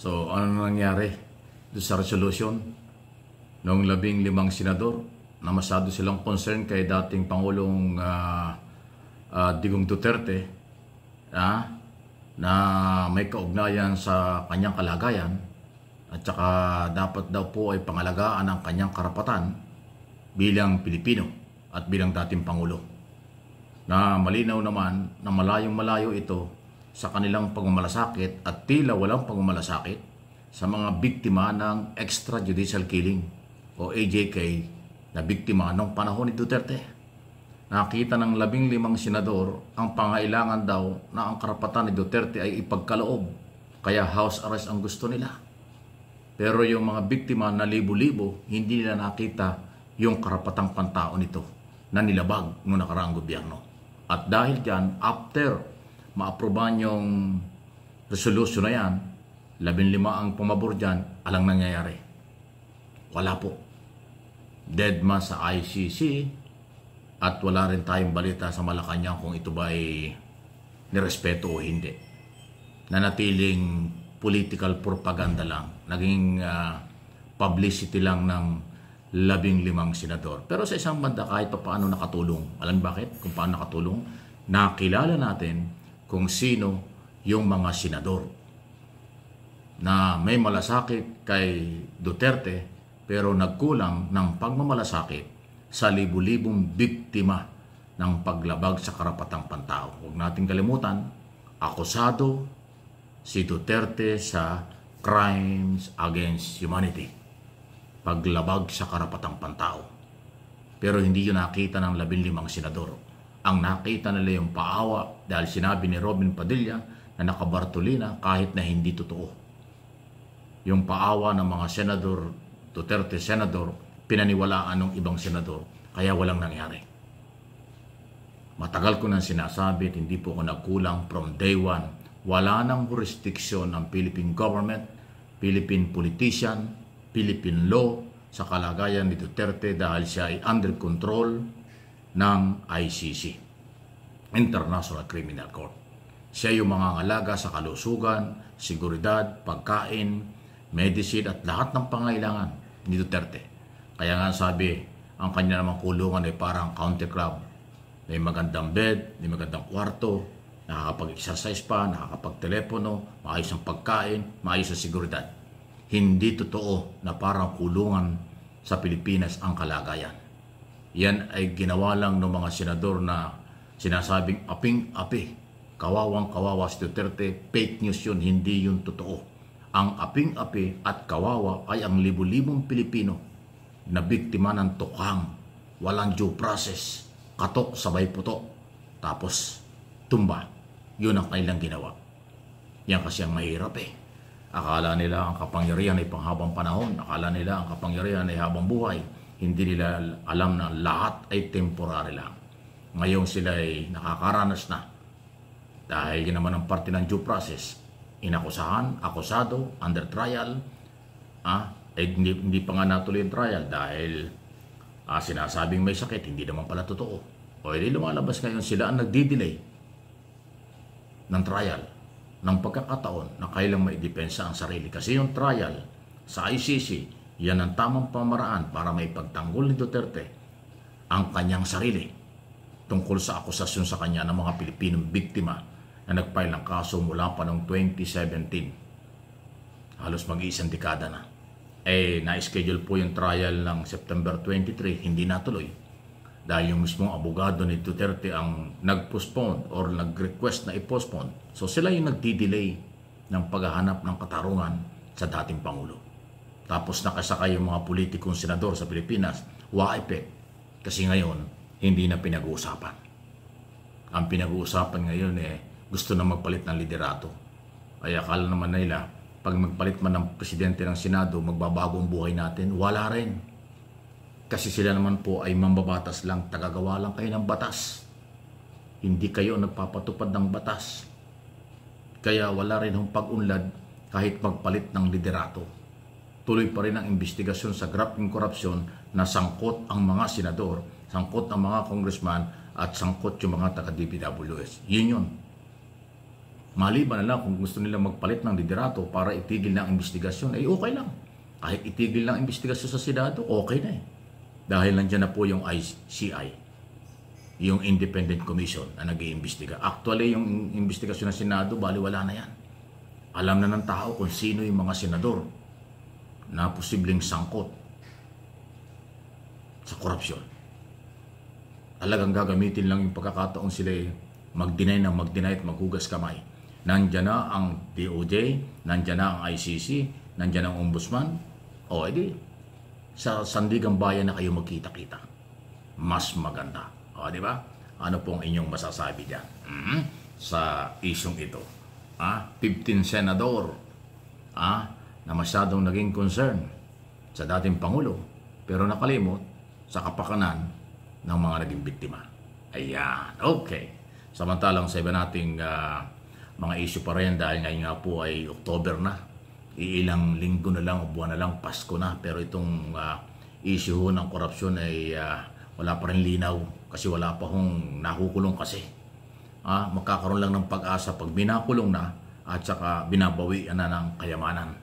So, ano nangyari doon sa resolution ng 15 senador na masyado silang concerned kay dating Pangulong Digong Duterte na may kaugnayan sa kanyang kalagayan at saka dapat daw po ay pangalagaan ang kanyang karapatan bilang Pilipino at bilang dating Pangulo. Na malinaw naman na malayong-malayo ito sa kanilang pagmamalasakit at tila walang pagmamalasakit sa mga biktima ng extrajudicial killing o AJK na biktima noong panahon ni Duterte. Nakita ng 15 senador ang pangailangan daw na ang karapatan ni Duterte ay ipagkaloob, kaya house arrest ang gusto nila. Pero yung mga biktima na libo-libo, hindi nila nakita yung karapatang pantao nito na nilabag noong nakaraang gobyerno. At dahil dyan, after ma-aprobahan yung resolution na yan, 15 ang pumabor dyan, alang nangyayari. Wala po. Dead man sa ICC at wala rin tayong balita sa Malacanang kung ito ba ay nirespeto o hindi. Nanatiling political propaganda lang. Naging publicity lang ng 15 senador. Pero sa isang banda kahit pa paano nakatulong. Alam bakit? Kung paano nakatulong? Nakilala natin kung sino yung mga senador na may malasakit kay Duterte pero nagkulang ng pagmamalasakit sa libu-libong biktima ng paglabag sa karapatang pantao. Huwag nating kalimutan, akusado si Duterte sa crimes against humanity, paglabag sa karapatang pantao. Pero hindi yun nakita ng 15 senador. Ang nakita nila yung paawa dahil sinabi ni Robin Padilla na nakabartolina kahit na hindi totoo. Yung paawa ng mga senador, Duterte senador, pinaniwalaan ng ibang senador, kaya walang nangyari. Matagal ko nang sinasabi at hindi po ako nagkulang from day one. Wala nang jurisdiction ng Philippine government, Philippine politician, Philippine law sa kalagayan ni Duterte dahil siya ay under control ng ICC, International Criminal Court. Siya yung mga ngalaga sa kalusugan, seguridad, pagkain, medicine at lahat ng pangailangan ni Duterte. Kaya nga sabi, ang kanya namang kulungan ay parang country club. May magandang bed, may magandang kwarto, nakakapag-exercise pa, nakakapag-telepono, maayos ang pagkain, maayos ang seguridad. Hindi totoo na parang kulungan sa Pilipinas ang kalagayan. Yan ay ginawa lang ng mga senador na sinasabing aping-api. Kawawang-kawawa si Duterte, fake news yun, hindi yun totoo. Ang aping-api at kawawa ay ang libu-libong Pilipino na biktima ng tukang, walang due process, katok sabay puto, tapos tumba. Yun ang kanilang ginawa. Yan kasi ang mahirap eh. Akala nila ang kapangyarihan ay panghabang panahon. Akala nila ang kapangyarihan ay habang buhay. Hindi nila alam na lahat ay temporary lang. Ngayon sila ay nakakaranas na. Dahil yun naman ang parte ng due process. Inakusahan, akusado, under trial. Hindi pa nga natuloy yung trial dahil sinasabing may sakit. Hindi naman pala totoo. O hindi lumalabas ngayon sila ang nagdi-delay ng trial ng pagkakataon na kailang maidepensa ang sarili. Kasi yung trial sa ICC, yan ang tamang pamaraan para maipagtanggol ni Duterte ang kanyang sarili tungkol sa akusasyon sa kanya ng mga Pilipinong biktima na nagfile ng kaso mula pa noong 2017. Halos mag-iisang dekada na. Na-schedule po yung trial ng September 23, hindi natuloy. Dahil yung mismong abogado ni Duterte ang nag-postpone or nag-request na i-postpone. So sila yung nagdi-delay ng paghahanap ng katarungan sa dating Pangulo. Tapos nakasakay yung mga politikong senador sa Pilipinas, wa-effect. Kasi ngayon, hindi na pinag-uusapan. Ang pinag-uusapan ngayon gusto na magpalit ng liderato. Ay akala naman nila, pag magpalit man ng presidente ng Senado, magbabago ang buhay natin. Wala rin. Kasi sila naman po ay mambabatas lang, tagagawa lang kayo ng batas. Hindi kayo nagpapatupad ng batas. Kaya wala rin ang pag-unlad kahit magpalit ng liderato. Tuloy pa rin ang investigasyon sa grafting korupsyon na sangkot ang mga senador, sangkot ang mga congressman at sangkot yung mga taga-DPWS. Yun yun. Maliban na lang kung gusto nila magpalit ng liderato para itigil na ang investigasyon, ay okay lang. Kahit itigil na ang investigasyon sa Senado, okay na eh. Dahil nandiyan na po yung ICI, yung Independent Commission na nag-iimbestiga. Actually, yung investigasyon ng Senado, baliwala na yan. Alam na ng tao kung sino yung mga senador na posibleng sangkot sa korupsyon. Talagang gagamitin lang yung pagkakataon sila mag-deny at maghugas kamay. Nandiyan na ang DOJ, nandiyan na ang ICC, nandiyan ang Ombudsman. O edi, sa Sandigang Bayan na kayo magkita-kita. Mas maganda. O di ba? Ano pong inyong masasabi diyan? Sa isyong ito. 15 senador na masyadong naging concern sa dating Pangulo pero nakalimot sa kapakanan ng mga naging biktima. Ayan. Okay. Samantalang sa iba nating mga issue pa rin dahil ngayon nga po ay October na. Iilang linggo na lang o buwan na lang, Pasko na. Pero itong issue ng korupsyon ay wala pa rin linaw kasi wala pa hong nakukulong kasi. Magkakaroon lang ng pag-asa pag binakulong na at saka binabawian na ng kayamanan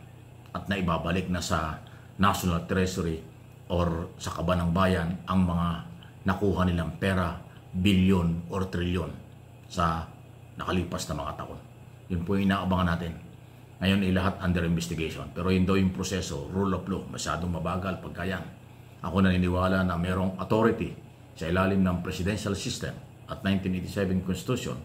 at naibabalik na sa National Treasury or sa kaba ng bayan ang mga nakuha nilang pera, bilyon or trilyon sa nakalipas na mga taon. Yun po yung inaabangan natin. Ngayon ay lahat under investigation. Pero yun daw yung proseso, rule of law, masyadong mabagal pagkayan. Ako naniniwala na merong authority sa ilalim ng presidential system at 1987 Constitution,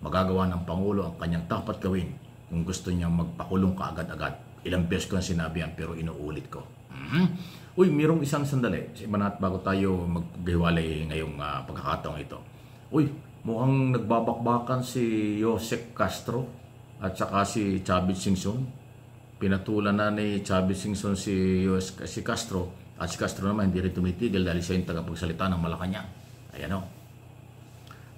magagawa ng Pangulo ang kanyang dapat gawin kung gusto niyang magpakulong kaagad-agad. Ilang beses ko na sinabi yan pero inuulit ko. Uy, mayroong isang sandali. Sa iba natin bago tayo maghiwalay ngayong pagkakataong ito. Uy, mukhang nagbabakbakan si Jose Castro at saka si Chavez Singson. Pinatulan na ni Chavez Singson si Castro at si Castro naman hindi rin tumitigil dahil siya yung tagapagsalita ng Malacanang. Ayan o.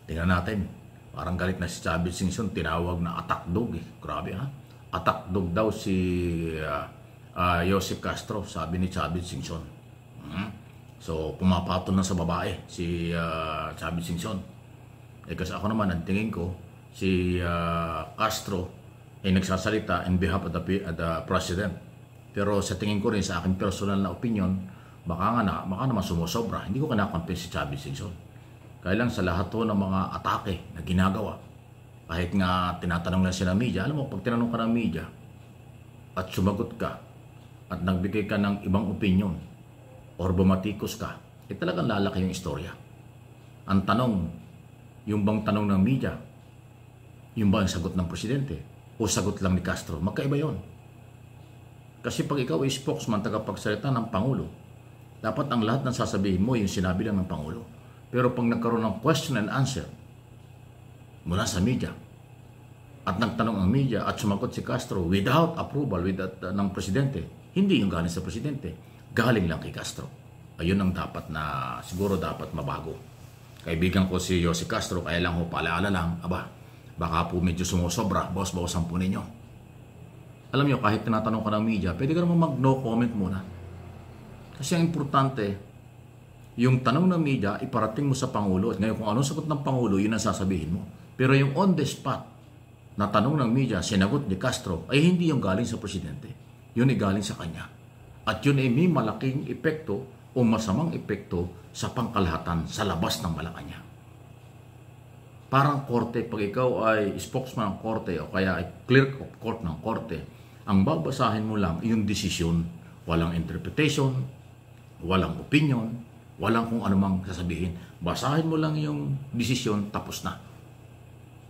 Tingnan natin. Parang galit na si Chavez Singson. Tinawag na attack dog eh. Grabe ha. Attack dog daw si Jose Castro, sabi ni Chavez Singson. So pumapato na sa babae si Chavez Singson. Kasi ako naman, ang tingin ko, si Castro ay nagsasalita in behalf of the President. Pero sa tingin ko rin, sa aking personal na opinion, baka naman sumusobra. Hindi ko kinakampi si Chavez Singson. Kaya lang sa lahat to ng mga atake na ginagawa, kahit nga tinatanong lang siya ng media, alam mo, pag tinanong ka ng media at sumagot ka at nagbigay ka ng ibang opinion or bumatikos ka, talagang lalaki yung istorya. Ang tanong, yung bang tanong ng media, yung ba ang sagot ng presidente o sagot lang ni Castro, magkaiba yon. Kasi pag ikaw ay spokesman, tagapagsalita ng Pangulo, dapat ang lahat ng sasabihin mo yung sinabi lang ng Pangulo. Pero pag nagkaroon ng question and answer mula sa media at nagtanong ang media at sumagot si Castro without approval ng presidente, hindi yung galing sa presidente, galing lang kay Castro. Ayun ang dapat na siguro dapat mabago. Kaibigan ko si Jose Castro, kaya lang ho, paalaala lang, baka po medyo sumusobra, bawas-bawasan po ninyo. Alam nyo, kahit tinatanong ka ng media, pwede ka naman mag-no comment muna. Kasi ang importante, yung tanong ng media, iparating mo sa Pangulo. At ngayon, kung anong sagot ng Pangulo, yun ang sasabihin mo. Pero yung on the spot na tanong ng media, sinagot ni Castro, ay hindi yung galing sa presidente. Yun ay galing sa kanya. At yun ay may malaking epekto o masamang epekto sa pangkalahatan sa labas ng Malacanang. Parang korte, pag ikaw ay spokesman ng korte o kaya ay clerk of court ng korte, ang babasahin mo lang yung desisyon, walang interpretation, walang opinion, walang kung anumang sasabihin. Basahin mo lang yung desisyon, tapos na.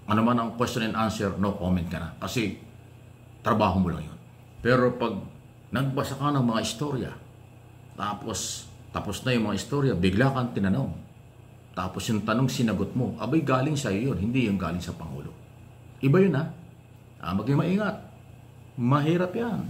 Ano man ang question and answer, no comment ka na. Kasi trabaho mo lang yun. Pero pag nagbasa ka ng mga istorya, tapos na yung mga istorya, bigla kang tinanong. Tapos yung tanong sinagot mo, abay galing sa iyo yun, hindi yung galing sa Pangulo. Iba yun ha. Maging maingat. Mahirap yan.